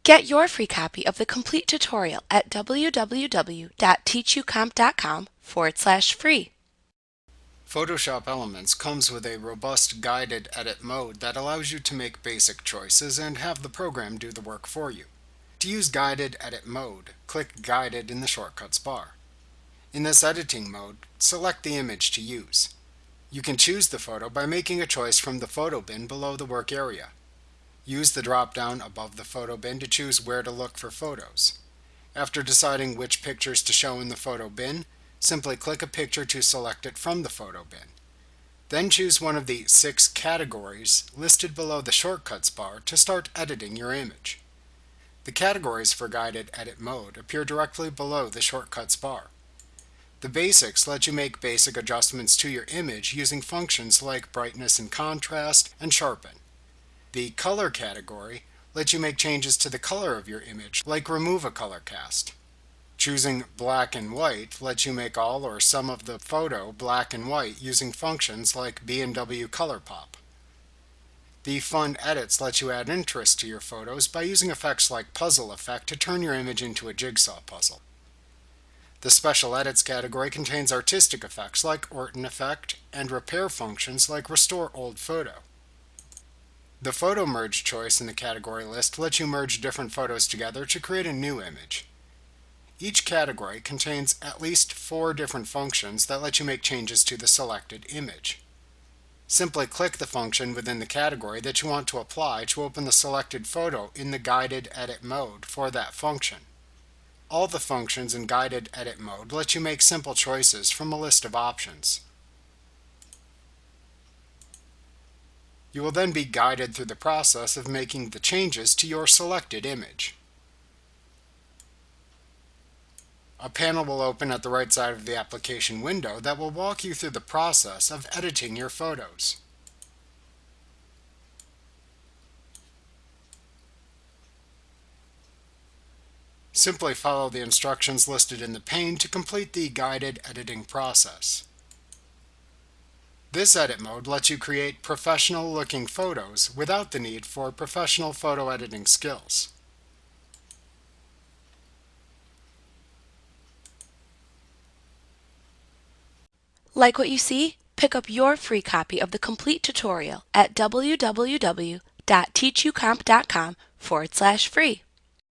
Get your free copy of the complete tutorial at www.teachucomp.com/free. Photoshop Elements comes with a robust guided edit mode that allows you to make basic choices and have the program do the work for you. To use guided edit mode, click Guided in the Shortcuts bar. In this editing mode, select the image to use. You can choose the photo by making a choice from the photo bin below the work area. Use the drop-down above the photo bin to choose where to look for photos. After deciding which pictures to show in the photo bin, simply click a picture to select it from the photo bin. Then choose one of the 6 categories listed below the Shortcuts bar to start editing your image. The categories for guided edit mode appear directly below the Shortcuts bar. The basics let you make basic adjustments to your image using functions like brightness and contrast and sharpen. The color category lets you make changes to the color of your image, like remove a color cast. Choosing black and white lets you make all or some of the photo black and white using functions like B&W Color Pop. The Fun Edits let you add interest to your photos by using effects like Puzzle Effect to turn your image into a jigsaw puzzle. The Special Edits category contains artistic effects like Orton Effect and repair functions like Restore Old Photo. The Photo Merge choice in the category list lets you merge different photos together to create a new image. Each category contains at least 4 different functions that let you make changes to the selected image. Simply click the function within the category that you want to apply to open the selected photo in the Guided Edit mode for that function. All the functions in Guided Edit mode let you make simple choices from a list of options. You will then be guided through the process of making the changes to your selected image. A panel will open at the right side of the application window that will walk you through the process of editing your photos. Simply follow the instructions listed in the pane to complete the guided editing process. This edit mode lets you create professional-looking photos without the need for professional photo editing skills. Like what you see? Pick up your free copy of the complete tutorial at www.teachucomp.com/free.